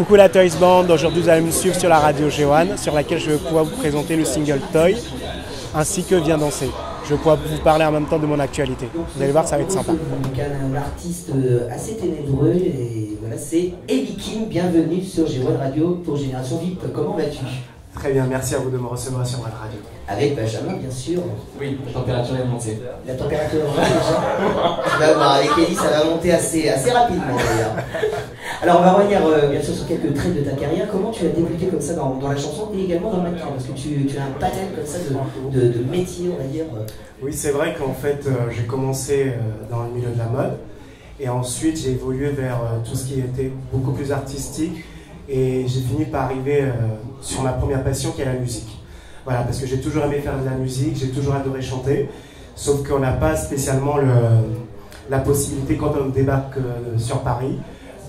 Coucou la Toys Band, aujourd'hui vous allez me suivre sur la radio G1 sur laquelle je vais pouvoir vous présenter le single Toy ainsi que Viens danser. Je vais pouvoir vous parler en même temps de mon actualité. Vous allez voir, ça va être sympa. Donc un artiste assez ténébreux et voilà, c'est Eli Kim, bienvenue sur G1 Radio pour Génération VIP. Comment vas-tu? Très bien, merci à vous de me recevoir sur votre radio. Avec Benjamin, bien sûr. Oui, la température est montée. La température est montée déjà. Avec Eli, ça va monter assez rapidement d'ailleurs. Alors on va revenir bien sûr sur quelques traits de ta carrière. Comment tu as débuté comme ça dans la chanson et également dans le mannequin? Parce que tu as un panel comme ça de métiers, on va dire. Oui, c'est vrai qu'en fait j'ai commencé dans le milieu de la mode et ensuite j'ai évolué vers tout ce qui était beaucoup plus artistique et j'ai fini par arriver sur ma première passion qui est la musique. Voilà, parce que j'ai toujours aimé faire de la musique, j'ai toujours adoré chanter, sauf qu'on n'a pas spécialement la possibilité quand on débarque sur Paris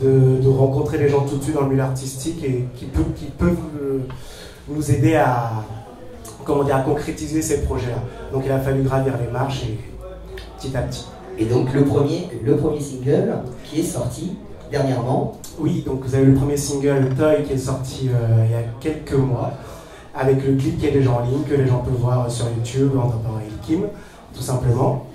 de rencontrer les gens tout de suite dans le milieu artistique et qui peuvent nous aider à, comment dire, à concrétiser ces projets-là. Donc il a fallu gravir les marches et petit à petit. Et donc le premier single qui est sorti dernièrement. Oui, donc vous avez le premier single Toy qui est sorti il y a quelques mois, avec le clip qui est déjà en ligne, que les gens peuvent voir sur YouTube en tapant Eli Kim, tout simplement.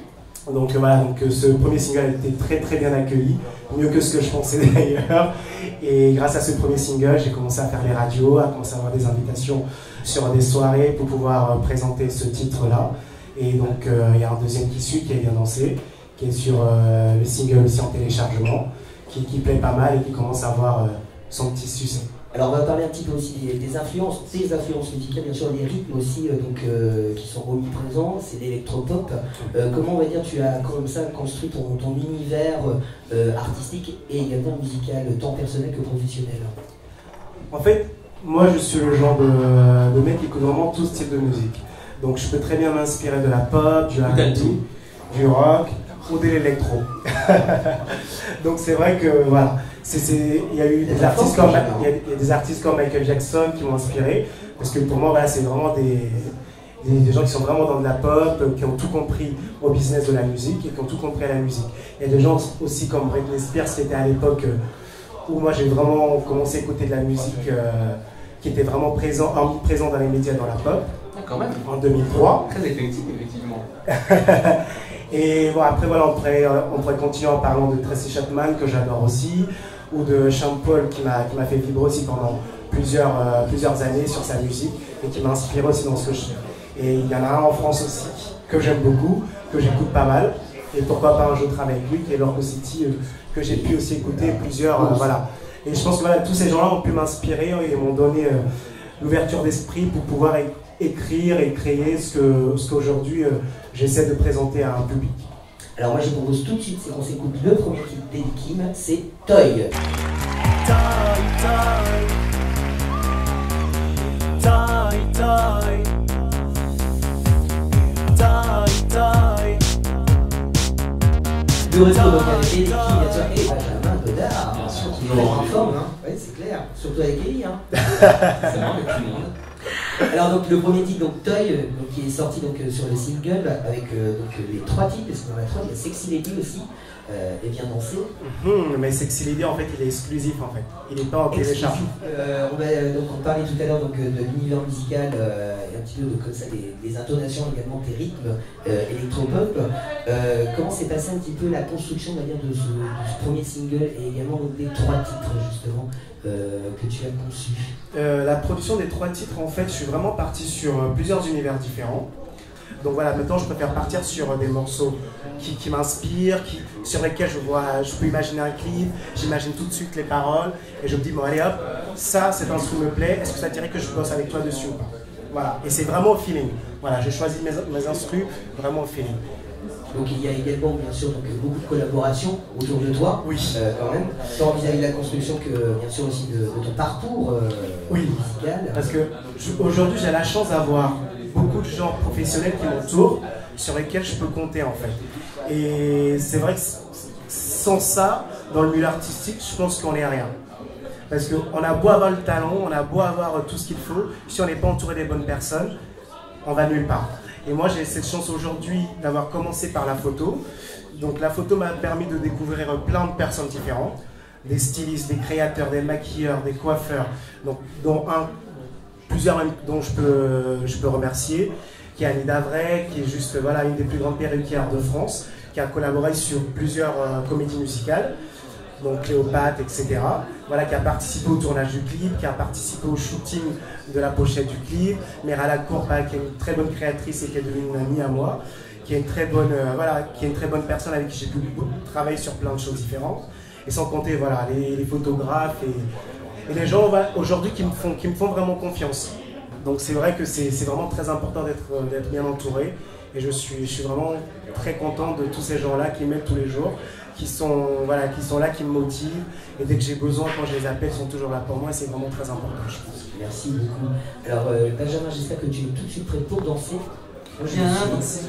Donc voilà, donc ce premier single a été très très bien accueilli, mieux que ce que je pensais d'ailleurs. Et grâce à ce premier single, j'ai commencé à faire les radios, à commencer à avoir des invitations sur des soirées pour pouvoir présenter ce titre-là. Et donc il y a un deuxième qui suit, qui est Viens danser, qui est sur le single aussi en téléchargement, qui plaît pas mal et qui commence à avoir son petit succès. Alors on va parler un petit peu aussi des influences, tes influences musicales, bien sûr les rythmes aussi qui sont omniprésents, c'est l'électropop. Comment on va dire tu as comme ça construit ton univers artistique et également musical, tant personnel que professionnel? En fait, moi je suis le genre de mec qui écoute vraiment tout style de musique. Donc je peux très bien m'inspirer de la pop, du R&B, du rock ou de l'électro. Donc c'est vrai que voilà. Il y a eu des artistes comme, il y a des artistes comme Michael Jackson qui m'ont inspiré, parce que pour moi voilà, c'est vraiment des gens qui sont vraiment dans de la pop, qui ont tout compris au business de la musique et qui ont tout compris à la musique. Il y a des gens aussi comme Britney Spears qui était à l'époque où moi j'ai vraiment commencé à écouter de la musique qui était vraiment omniprésent dans les médias, dans la pop. Ah, quand même. En 2003. Très effectif, effectivement. Et bon, après voilà, on pourrait continuer en parlant de Tracy Chapman que j'adore aussi, ou de Sean Paul qui m'a fait vibrer aussi pendant plusieurs années sur sa musique et qui m'a inspiré aussi dans ce que je fais. Et il y en a un en France aussi que j'aime beaucoup, que j'écoute pas mal, et pourquoi pas un jour travailler avec lui, qui est Lorco City, que j'ai pu aussi écouter voilà. Et je pense que voilà, tous ces gens-là ont pu m'inspirer et m'ont donné l'ouverture d'esprit pour pouvoir écrire et créer ce qu'aujourd'hui j'essaie de présenter à un public. Alors moi je propose tout de suite, c'est qu'on s'écoute le premier clip d'Eli Kim, c'est Toy. Toy, toy, toy, toy, toy, toy. De retour donc avec Eli Kim, bien sûr, et Benjamin Godard. Bien sûr, toujours en forme, hein. Oui, c'est clair, surtout avec Eli. Hein. C'est vrai avec tout le monde. Alors donc le premier titre donc Toy donc, qui est sorti donc sur le single avec donc les trois titres, parce qu'on en a trois, il y a Sexy Lady aussi et Viens danser. Mais Sexy Lady en fait il est exclusif en fait, il n'est pas en télécharge. On parlait tout à l'heure donc de l'univers musical et un petit peu de comme ça des intonations également, des rythmes électropop. Comment s'est passé un petit peu la construction on va dire de ce premier single et également donc, des trois titres justement que tu as conçus? La production des trois titres, en fait, je suis vraiment parti sur plusieurs univers différents. Donc voilà, maintenant je préfère partir sur des morceaux qui m'inspirent, sur lesquels je peux imaginer un clip, j'imagine tout de suite les paroles et je me dis bon allez hop, ça cet instrument me plaît, est-ce que ça dirait que je bosse avec toi dessus ou pas? Voilà, et c'est vraiment au feeling. Voilà, j'ai choisi mes instrus vraiment au feeling. Donc il y a également bien sûr donc, beaucoup de collaborations autour de toi, oui. Quand même, tant vis-à-vis de la construction que bien sûr aussi de ton parcours oui. musical. Parce que aujourd'hui j'ai la chance d'avoir beaucoup de gens professionnels qui m'entourent, sur lesquels je peux compter en fait. Et c'est vrai que sans ça, dans le milieu artistique, je pense qu'on n'est à rien. Parce qu'on a beau avoir le talent, on a beau avoir tout ce qu'il faut, si on n'est pas entouré des bonnes personnes, on va nulle part. Et moi j'ai cette chance aujourd'hui d'avoir commencé par la photo. Donc la photo m'a permis de découvrir plein de personnes différentes. des stylistes, des créateurs, des maquilleurs, des coiffeurs, donc, dont plusieurs même dont je peux remercier, qui est Annie Davray, qui est juste voilà, une des plus grandes perruquières de France, qui a collaboré sur plusieurs comédies musicales, donc Cléopâtre, etc. Voilà, qui a participé au tournage du clip, qui a participé au shooting de la pochette du clip. Merala Courba, qui est une très bonne créatrice et qui est devenue une amie à moi, qui est une très bonne, qui est une très bonne personne avec qui j'ai pu travailler sur plein de choses différentes. Et sans compter voilà, les photographes et les gens aujourd'hui qui me font vraiment confiance. Donc c'est vrai que c'est vraiment très important d'être bien entouré. Et je suis vraiment très content de tous ces gens-là qui m'aident tous les jours, qui sont là, qui me motivent. Et dès que j'ai besoin, quand je les appelle, ils sont toujours là pour moi. Et c'est vraiment très important, je pense. Merci beaucoup. Alors Benjamin, j'espère que tu es tout de suite prêt pour danser. Moi, j'ai un danser.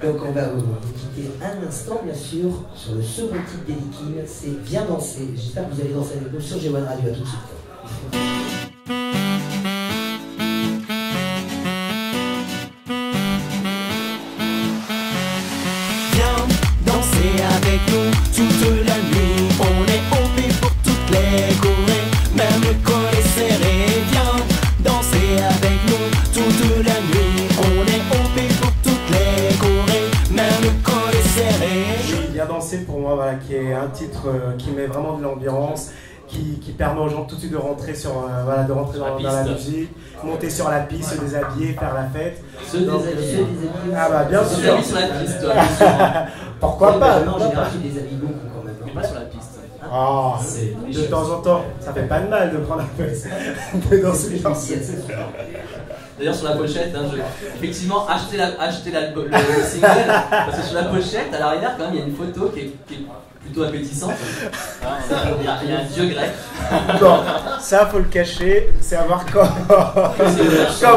Donc on va vous quitter un instant, bien sûr, sur le second titre d'Elikim, c'est Viens danser. J'espère que vous allez danser avec nous sur G1 Radio. À tout de suite. Avec nous toute la nuit, on est OP pour toutes les Corées, même le col est serré. Viens danser avec nous toute la nuit, on est OP pour toutes les Corées, même le col est serré. Viens danser pour moi, voilà, qui est un titre qui met vraiment de l'ambiance, qui permet aux gens tout de suite de rentrer dans la musique, monter sur la piste, se déshabiller, faire la fête. Se déshabiller. Ah bah bien sûr. Se sur la piste, toi, bien sûr. Pourquoi pas? Non, en général, tu déshabilles beaucoup quand même. Mais pas sur la piste. Oh, de temps en temps, ça fait pas de mal de prendre un peu de danser. D'ailleurs sur la pochette, hein, effectivement, achetez le single, parce que sur la pochette, à l'arrière, quand même, il y a une photo qui est plutôt appétissante. Il y a un dieu grec. Bon, ça faut le cacher, c'est à voir quand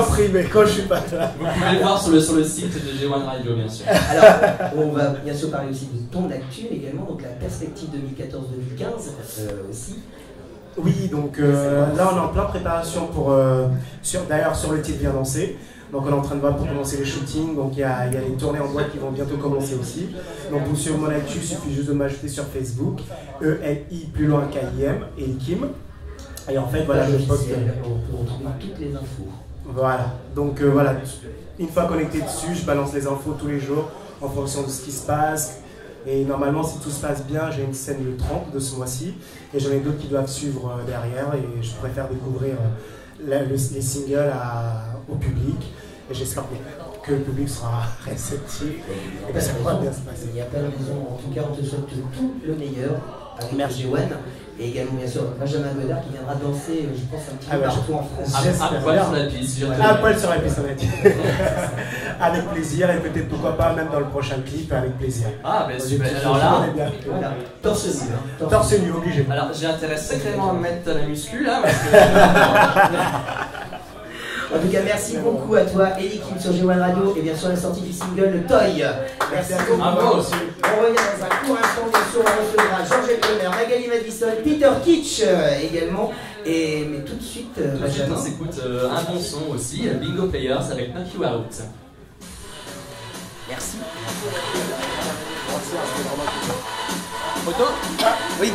primé, quand je suis pas là. Vous pouvez le voir sur le site de G1 Radio, bien sûr. Alors, on va bien sûr parler aussi de ton actu également, donc la perspective 2014-2015 aussi. Oui, donc là on est en plein préparation pour, d'ailleurs sur le titre Viens danser. Donc on est en train de voir pour commencer les shootings, donc il y a les tournées en boîte qui vont bientôt commencer aussi. Donc pour suivre mon actu, il suffit juste de m'ajouter sur Facebook, ELI plus loin KIM, Elikim. Et en fait voilà, je poste. On peut retrouver toutes les infos. Voilà, donc voilà, une fois connecté dessus, je balance les infos tous les jours en fonction de ce qui se passe. Et normalement, si tout se passe bien, j'ai une scène le 30 de ce mois-ci. Et j'en ai d'autres qui doivent suivre derrière. Et je préfère découvrir les singles au public. Et j'espère que le public sera réceptif. Et que ça va bien se passer. Il n'y a pas de raison. En tout cas, on te souhaite tout le meilleur avec G1. Et également, bien sûr, Benjamin Godard qui viendra danser, je pense, un petit peu partout en France. À poil sur la piste. À poil sur la piste, on a dit. Avec plaisir, et peut-être pourquoi pas, même dans le prochain clip, avec plaisir. Ah, ben super. Alors là, voilà, torse nu. Torse nu, obligé. Alors, j'ai intérêt sacrément à me mettre la muscu là, parce que. En tout cas, merci beaucoup à toi, Elikim sur G1 Radio, et bien sûr la sortie du single Le Toy. Merci beaucoup. À moi aussi. On revient dans un court instant, bien sûr, on recevra Georges Elmer, Magali Madison, Peter Kitsch également. Mais tout de suite, On s'écoute un bon son aussi, Bingo Players avec Knock You Out. Merci. Photo ? Oui.